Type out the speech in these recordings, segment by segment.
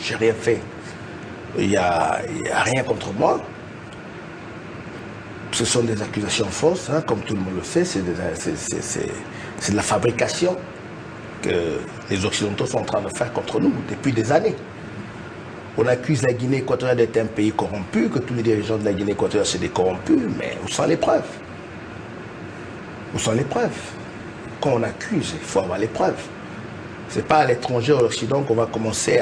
j'ai rien fait. Il n'y a rien contre moi. Ce sont des accusations fausses, hein, comme tout le monde le sait, c'est de la fabrication que les Occidentaux sont en train de faire contre nous depuis des années. On accuse la Guinée équatoriale d'être un pays corrompu, que tous les dirigeants de la Guinée équatoriale sont des corrompus, mais où sont les preuves? Où sont les preuves? Quand on accuse, il faut avoir les preuves. Ce n'est pas à l'étranger, à l'Occident, qu'on va commencer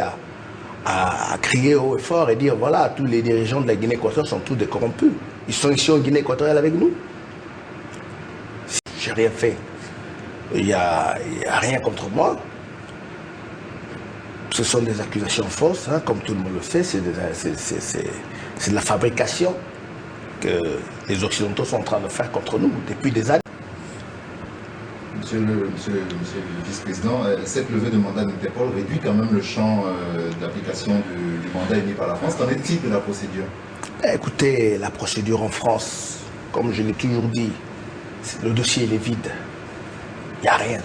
à crier haut et fort et dire voilà, tous les dirigeants de la Guinée équatoriale sont tous des corrompus. Ils sont ici en Guinée équatoriale avec nous. J'ai rien fait. Il n'y a rien contre moi. Ce sont des accusations fausses, hein, comme tout le monde le sait, c'est de la fabrication que les Occidentaux sont en train de faire contre nous depuis des années. Monsieur le vice-président, cette levée de mandat d'Interpol réduit quand même le champ d'application du mandat émis par la France. Qu'en est-il de la procédure? Écoutez, la procédure en France, comme je l'ai toujours dit, le dossier il est vide. Il n'y a rien.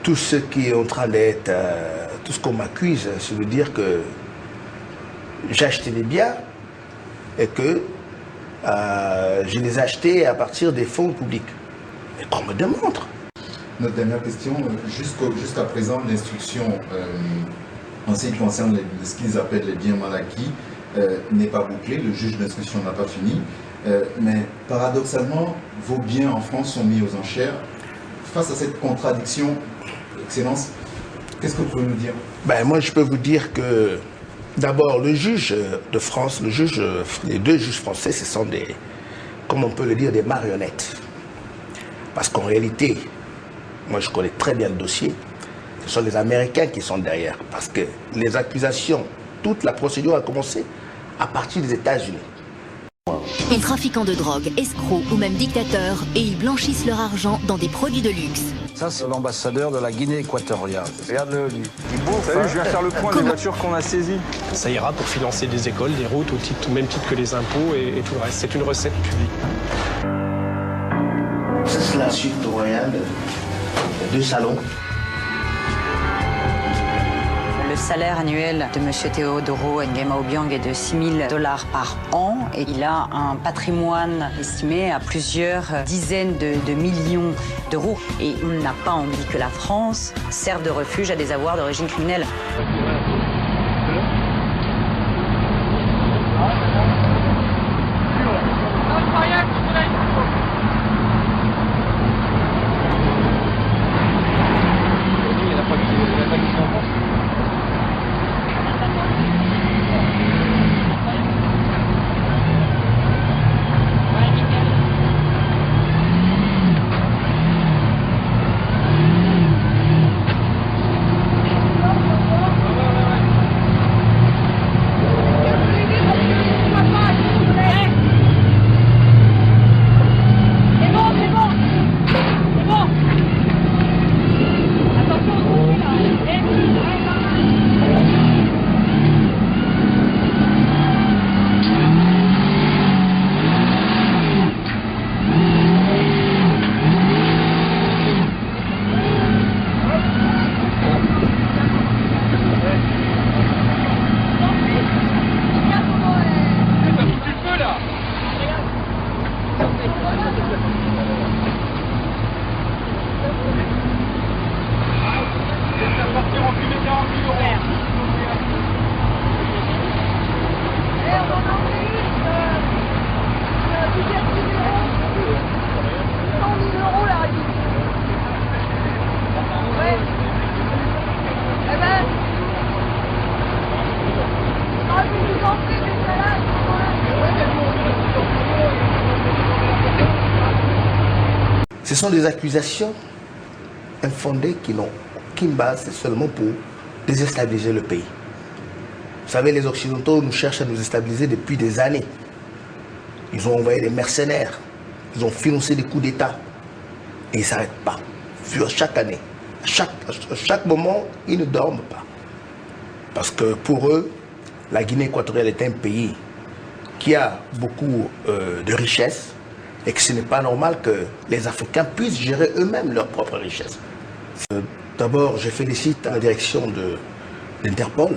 Tout ce qui est en train d'être, tout ce qu'on m'accuse, c'est de dire que j'ai acheté des biens et que je les ai achetés à partir des fonds publics. Et qu'on me démontre. Notre dernière question, jusqu'à présent, l'instruction en ce qui concerne ce qu'ils appellent les biens mal acquis n'est pas bouclée, le juge d'instruction n'a pas fini, mais paradoxalement, vos biens en France sont mis aux enchères. Face à cette contradiction, Excellence, qu'est-ce que vous pouvez nous dire? Moi, je peux vous dire que, d'abord, le juge de France, les deux juges français, ce sont des, comme on peut le dire, des marionnettes. Parce qu'en réalité, moi je connais très bien le dossier, ce sont les Américains qui sont derrière. Parce que les accusations, toute la procédure a commencé à partir des États-Unis. Les trafiquants de drogue, escrocs ou même dictateurs, et ils blanchissent leur argent dans des produits de luxe. Ça, c'est l'ambassadeur de la Guinée équatoriale. Regarde-le, lui. Salut, je viens faire le point des voitures qu'on a saisies. Ça ira pour financer des écoles, des routes, au même titre que les impôts et tout le reste. C'est une recette publique. C'est la suite royale de 2 salons. Le salaire annuel de M. Teodoro Nguema Obiang est de $6 000 par an et il a un patrimoine estimé à plusieurs dizaines de millions d'euros. Et il n'a pas envie que la France serve de refuge à des avoirs d'origine criminelle. Ce sont des accusations infondées qui n'ont aucune base, c'est seulement pour déstabiliser le pays. Vous savez, les Occidentaux nous cherchent à nous déstabiliser depuis des années. Ils ont envoyé des mercenaires, ils ont financé des coups d'État. Et ils ne s'arrêtent pas. Chaque année, à chaque moment, ils ne dorment pas. Parce que pour eux, la Guinée équatoriale est un pays qui a beaucoup de richesses et que ce n'est pas normal que les Africains puissent gérer eux-mêmes leurs propres richesses. D'abord, je félicite la direction l'Interpol.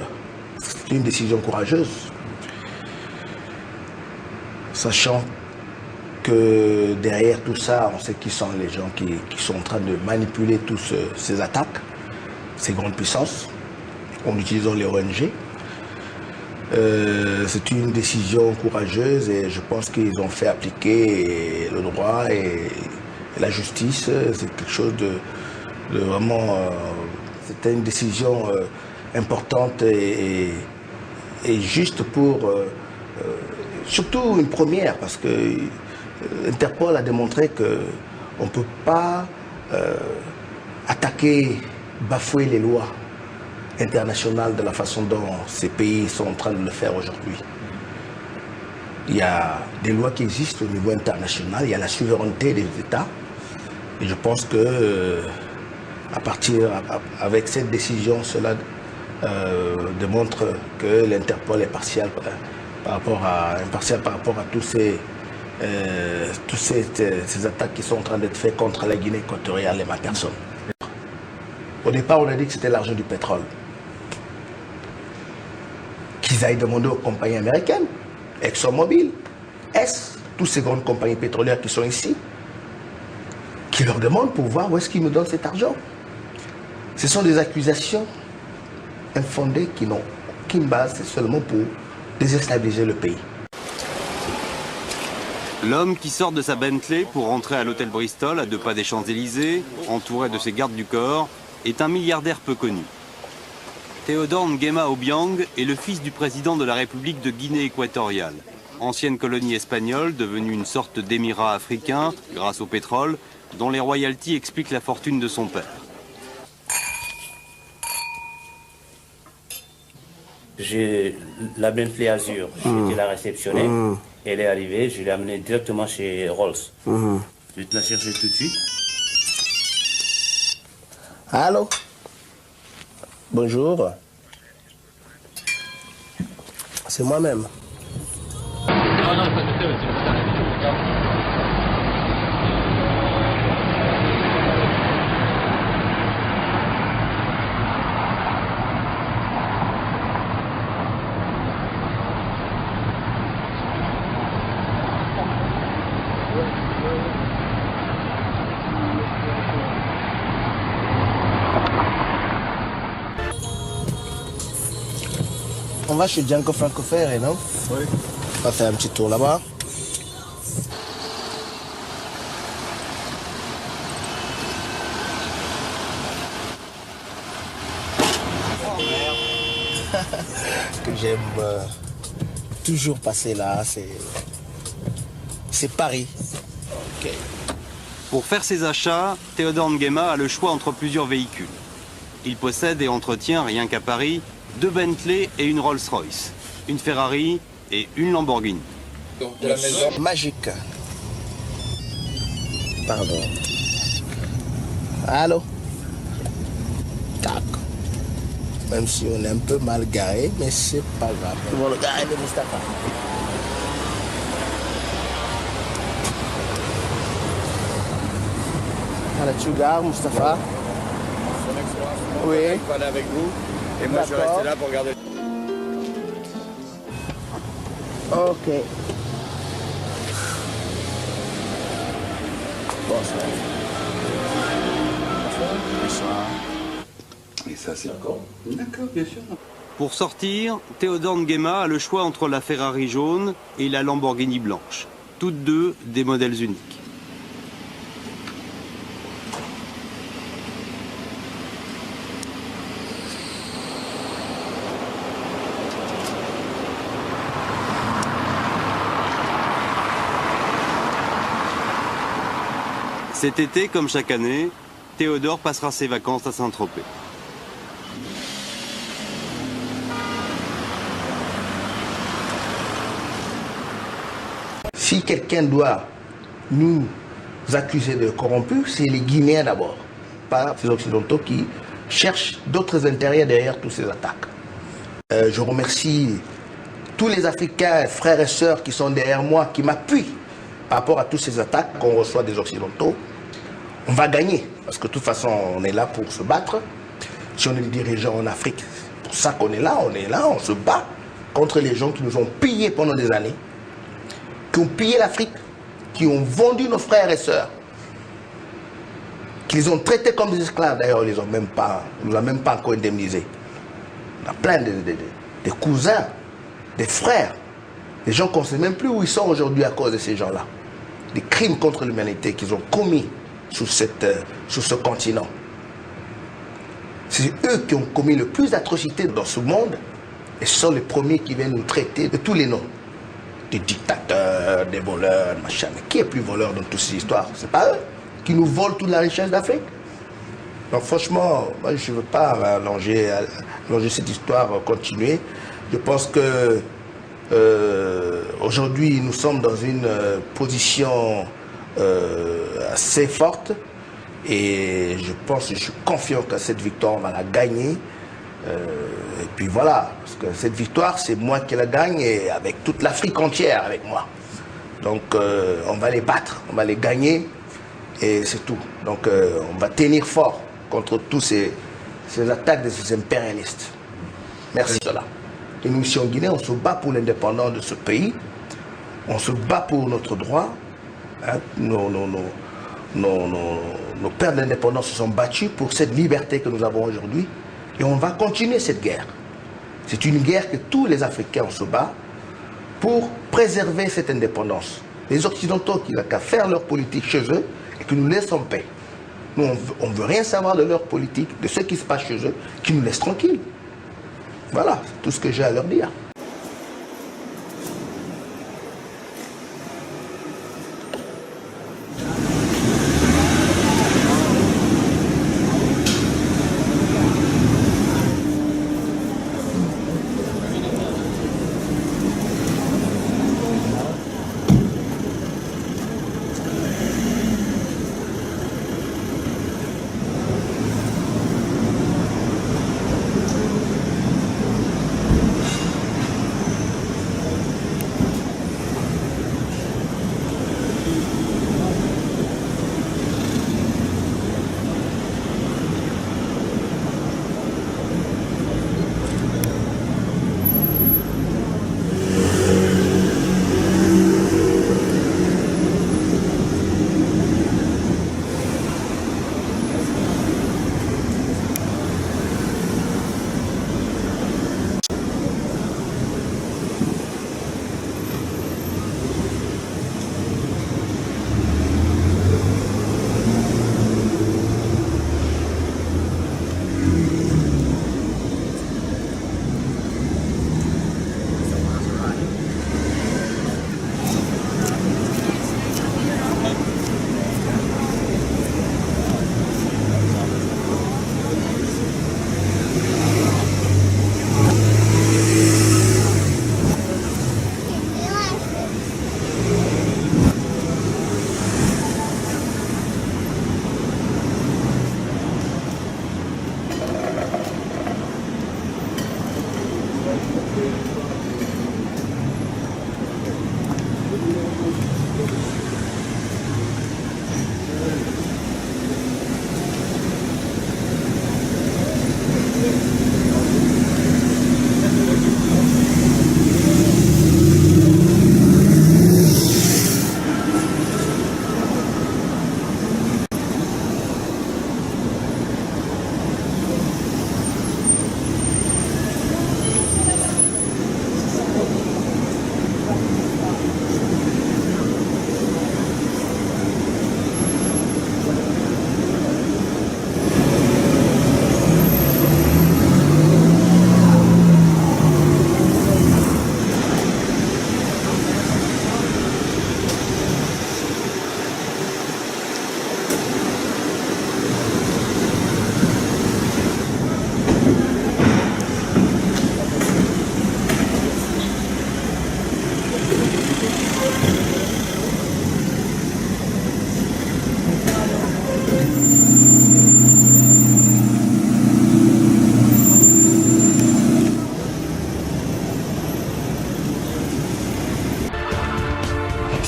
C'est une décision courageuse, sachant que derrière tout ça, on sait qui sont les gens qui sont en train de manipuler toutes ces attaques, ces grandes puissances, en utilisant les ONG. C'est une décision courageuse et je pense qu'ils ont fait appliquer le droit et la justice. C'est quelque chose de vraiment... C'était une décision importante et juste pour... surtout une première, parce que Interpol a démontré qu'on ne peut pas attaquer, bafouer les lois internationales de la façon dont ces pays sont en train de le faire aujourd'hui. Il y a des lois qui existent au niveau international, il y a la souveraineté des États. Et je pense que avec cette décision, cela démontre que l'Interpol est partial par rapport à tous ces attaques qui sont en train d'être faites contre la Guinée équatoriale et ma personne. Au départ, on a dit que c'était l'argent du pétrole. Qu'ils aillent demander aux compagnies américaines, ExxonMobil, toutes ces grandes compagnies pétrolières qui sont ici, qui leur demandent pour voir où est-ce qu'ils nous donnent cet argent. Ce sont des accusations infondées qui n'ont aucune base, c'est seulement pour déstabiliser le pays. L'homme qui sort de sa Bentley pour rentrer à l'hôtel Bristol à 2 pas des Champs-Élysées, entouré de ses gardes du corps, est un milliardaire peu connu. Théodore Nguema Obiang est le fils du président de la République de Guinée équatoriale, ancienne colonie espagnole devenue une sorte d'émirat africain grâce au pétrole, dont les royalties expliquent la fortune de son père. J'ai la Bentley Azur, j'ai été la réceptionner. Elle est arrivée, je l'ai amenée directement chez Rolls. Je vais te la chercher tout de suite. Allô? Bonjour. C'est moi-même. On va chez Gianco Francoferre, non? Oui. On va faire un petit tour là-bas. Que j'aime toujours passer là, c'est Paris. Okay. Pour faire ses achats, Théodore Nguema a le choix entre plusieurs véhicules. Il possède et entretient, rien qu'à Paris, 2 Bentley et une Rolls-Royce, une Ferrari et une Lamborghini. De la maison magique. Pardon. Allô? Tac. Même si on est un peu mal garé, mais c'est pas grave. Ils vont le garer de Mustapha. Allez, tu gares, Mustapha. Oui. Je vais aller avec vous. Et moi, je vais rester là pour regarder. Ok. Bonsoir. Bonsoir. Et ça, c'est d'accord. D'accord, bien sûr. Pour sortir, Théodore Nguema a le choix entre la Ferrari jaune et la Lamborghini blanche. Toutes deux des modèles uniques. Cet été, comme chaque année, Théodore passera ses vacances à Saint-Tropez. Si quelqu'un doit nous accuser de corrompus, c'est les Guinéens d'abord, pas ces Occidentaux qui cherchent d'autres intérêts derrière toutes ces attaques. Je remercie tous les Africains, frères et sœurs qui sont derrière moi, qui m'appuient par rapport à toutes ces attaques qu'on reçoit des Occidentaux. On va gagner, parce que de toute façon, on est là pour se battre. Si on est dirigeant en Afrique, pour pour ça qu'on est là, on se bat contre les gens qui nous ont pillés pendant des années, qui ont pillé l'Afrique, qui ont vendu nos frères et sœurs, qui les ont traités comme des esclaves. D'ailleurs, ils ne nous ont même pas encore indemnisés. On a plein de cousins, des frères, des gens qu'on ne sait même plus où ils sont aujourd'hui à cause de ces gens-là. Des crimes contre l'humanité qu'ils ont commis sur ce continent. C'est eux qui ont commis le plus d'atrocités dans ce monde et ce sont les premiers qui viennent nous traiter de tous les noms. Des dictateurs, des voleurs, machin. Mais qui est plus voleur dans toutes ces histoires? C'est pas eux qui nous volent toute la richesse d'Afrique. Donc franchement, moi je ne veux pas allonger cette histoire, continuer. Je pense que aujourd'hui nous sommes dans une position assez forte et je suis confiant que cette victoire on va la gagner. Et puis voilà, parce que cette victoire c'est moi qui la gagne et avec toute l'Afrique entière avec moi. Donc on va les battre, on va les gagner et c'est tout. Donc on va tenir fort contre tous ces attaques de ces impérialistes. Merci de cela. Et nous ici en Guinée, on se bat pour l'indépendance de ce pays. On se bat pour notre droit. Hein. Nos pères de l'indépendance se sont battus pour cette liberté que nous avons aujourd'hui. Et on va continuer cette guerre. C'est une guerre que tous les Africains se battent pour préserver cette indépendance. Les Occidentaux qui n'ont qu'à faire leur politique chez eux et que nous laissent en paix. Nous, on ne veut rien savoir de leur politique, de ce qui se passe chez eux, qui nous laissent tranquilles. Voilà, c'est tout ce que j'ai à leur dire.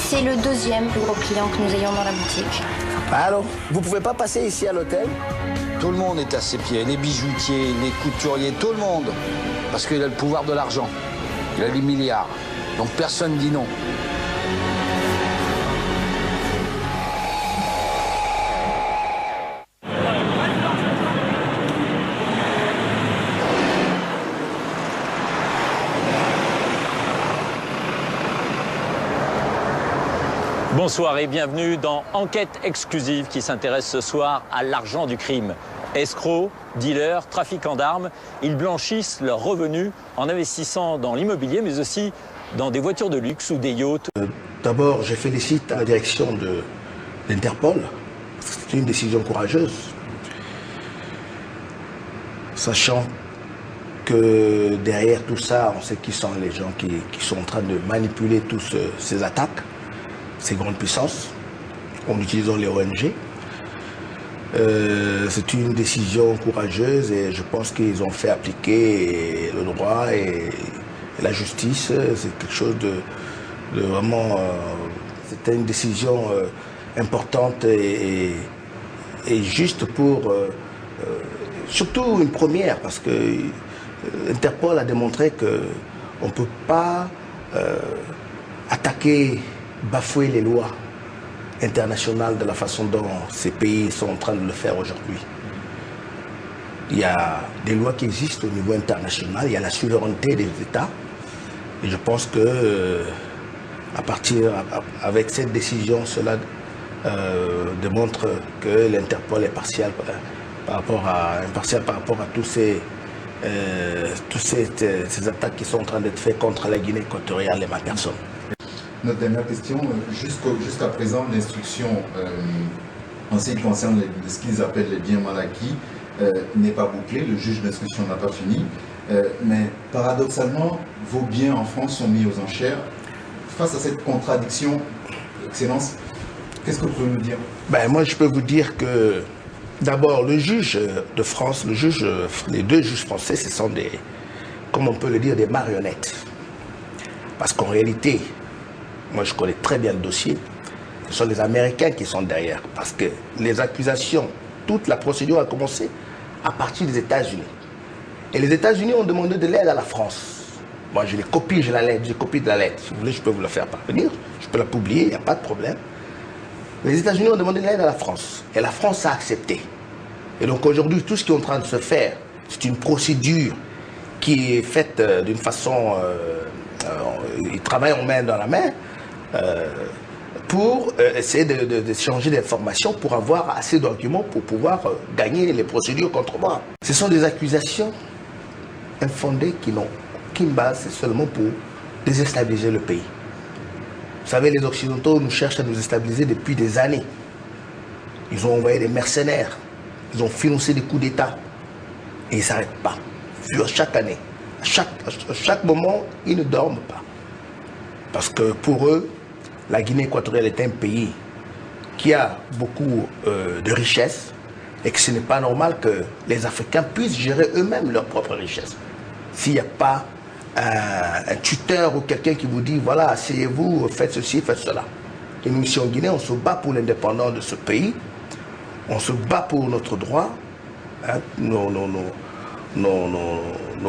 C'est le deuxième plus gros client que nous ayons dans la boutique. Alors, vous pouvez pas passer ici à l'hôtel? Tout le monde est à ses pieds, les bijoutiers, les couturiers, tout le monde. Parce qu'il a le pouvoir de l'argent. Il a des milliards. Donc personne ne dit non. Bonsoir et bienvenue dans Enquête exclusive qui s'intéresse ce soir à l'argent du crime. Escrocs, dealers, trafiquants d'armes, ils blanchissent leurs revenus en investissant dans l'immobilier mais aussi dans des voitures de luxe ou des yachts. D'abord, je félicite la direction de l'Interpol. C'est une décision courageuse. Sachant que derrière tout ça, on sait qui sont les gens qui sont en train de manipuler toutes ces attaques, ces grandes puissances, en utilisant les ONG. C'est une décision courageuse et je pense qu'ils ont fait appliquer le droit et la justice. C'est quelque chose de vraiment... C'était une décision importante et juste pour... surtout une première, parce que Interpol a démontré qu'on ne peut pas attaquer, bafouer les lois internationales de la façon dont ces pays sont en train de le faire aujourd'hui. Il y a des lois qui existent au niveau international, il y a la souveraineté des États. Et je pense que avec cette décision, cela démontre que l'Interpol est partial par rapport à tous ces attaques qui sont en train d'être faites contre la Guinée équatoriale et ma personne. Notre dernière question, jusqu'à présent, l'instruction en ce qui concerne ce qu'ils appellent les biens mal acquis n'est pas bouclée, le juge d'instruction n'a pas fini, mais paradoxalement, vos biens en France sont mis aux enchères. Face à cette contradiction, Excellence, qu'est-ce que vous pouvez nous dire? Moi, je peux vous dire que, d'abord, le juge de France, les deux juges français, ce sont des, comme on peut le dire, des marionnettes. Parce qu'en réalité, moi je connais très bien le dossier, ce sont les Américains qui sont derrière. Parce que les accusations, toute la procédure a commencé à partir des États-Unis. Et les États-Unis ont demandé de l'aide à la France. Moi je les copie, j'ai la lettre, j'ai copie de la lettre. Si vous voulez, je peux vous la faire parvenir, je peux la publier, il n'y a pas de problème. Les États-Unis ont demandé de l'aide à la France. Et la France a accepté. Et donc aujourd'hui, tout ce qui est en train de se faire, c'est une procédure qui est faite d'une façon... ils travaillent en main dans la main pour essayer d'échanger des informations pour avoir assez d'arguments pour pouvoir gagner les procédures contre moi. Ce sont des accusations infondées qui n'ont aucune base, c'est seulement pour déstabiliser le pays. Vous savez, les Occidentaux nous cherchent à nous déstabiliser depuis des années. Ils ont envoyé des mercenaires, ils ont financé des coups d'État et ils ne s'arrêtent pas. Chaque année, à chaque moment, ils ne dorment pas. Parce que pour eux, la Guinée équatoriale est un pays qui a beaucoup de richesses et que ce n'est pas normal que les Africains puissent gérer eux-mêmes leurs propres richesses. S'il n'y a pas un tuteur ou quelqu'un qui vous dit, voilà, asseyez-vous, faites ceci, faites cela. Et nous, ici en Guinée, on se bat pour l'indépendance de ce pays, on se bat pour notre droit. Hein, nos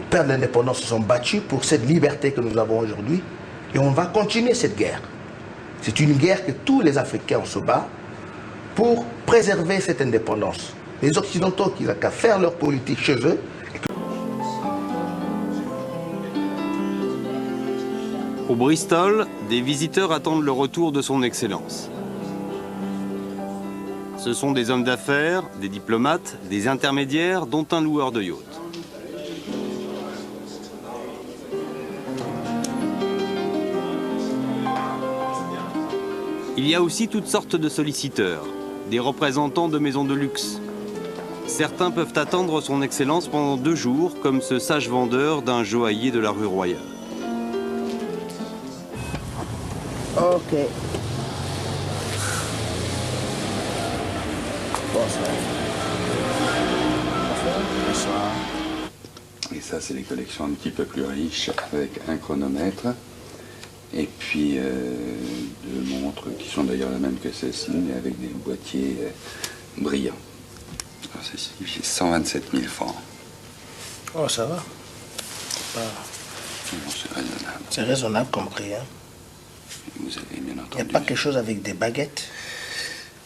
pères de l'indépendance se sont battus pour cette liberté que nous avons aujourd'hui et on va continuer cette guerre. C'est une guerre que tous les Africains se battent pour préserver cette indépendance. Les Occidentaux qui n'ont qu'à faire leur politique chez eux. Au Bristol, des visiteurs attendent le retour de son Excellence. Ce sont des hommes d'affaires, des diplomates, des intermédiaires, dont un loueur de yacht. Il y a aussi toutes sortes de solliciteurs, des représentants de maisons de luxe. Certains peuvent attendre son Excellence pendant 2 jours, comme ce sage vendeur d'un joaillier de la rue Royale. Ok. Bonsoir. Et ça, c'est les collections un petit peu plus riches, avec un chronomètre. Et puis 2 montres qui sont d'ailleurs la même que celle-ci, mais avec des boîtiers brillants. ceci, j'ai 127 000 francs. Oh, ça va. C'est raisonnable. C'est raisonnable comme prix. Hein. Vous avez bien entendu. Il n'y a pas quelque chose avec des baguettes?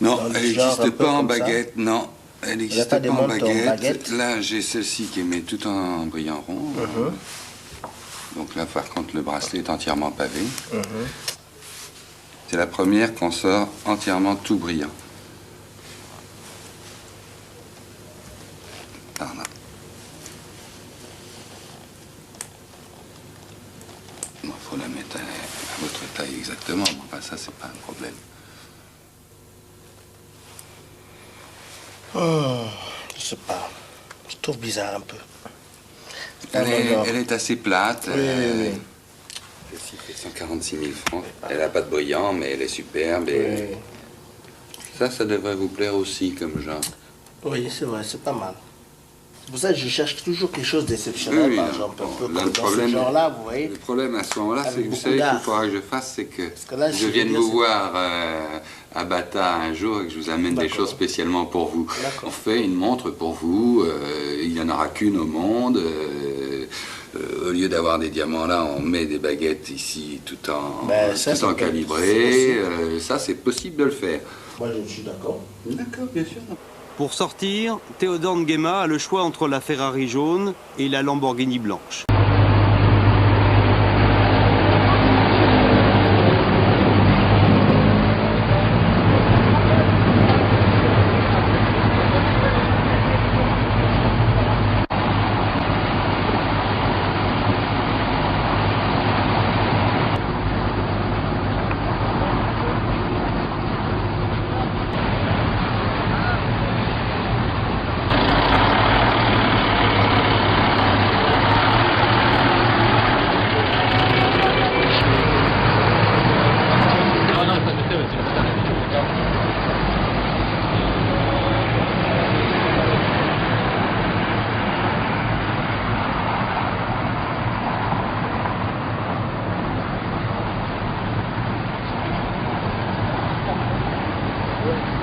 Non, elle n'existe pas en baguette, non. Elle n'existe pas en baguette. Là, j'ai celle-ci qui est tout en brillant rond. Donc là, par contre, le bracelet est entièrement pavé. C'est la première qu'on sort entièrement tout brillant. Par là. Il faut la mettre à votre taille exactement. Bon, enfin, ça, c'est pas un problème. Je sais pas. Je trouve bizarre un peu. Elle est assez plate. Oui. Celle-ci fait 146 000 francs. Elle n'a pas de brillant, mais elle est superbe. Et... Ça devrait vous plaire aussi comme genre. Oui, c'est vrai, c'est pas mal. C'est pour ça que je cherche toujours quelque chose d'exceptionnel, par exemple, un peu comme dans ce genre-là, vous voyez. Le problème à ce moment-là, c'est que vous savez qu'il faudra que je fasse, c'est que là, je vienne vous voir à Bata un jour et que je vous amène des choses spécialement pour vous. On fait une montre pour vous, il n'y en aura qu'une au monde. Au lieu d'avoir des diamants là, on met des baguettes ici tout en calibré. Ça, c'est possible de le faire. Moi, je suis d'accord. D'accord, bien sûr. Pour sortir, Théodore Nguema a le choix entre la Ferrari jaune et la Lamborghini blanche. Ouais.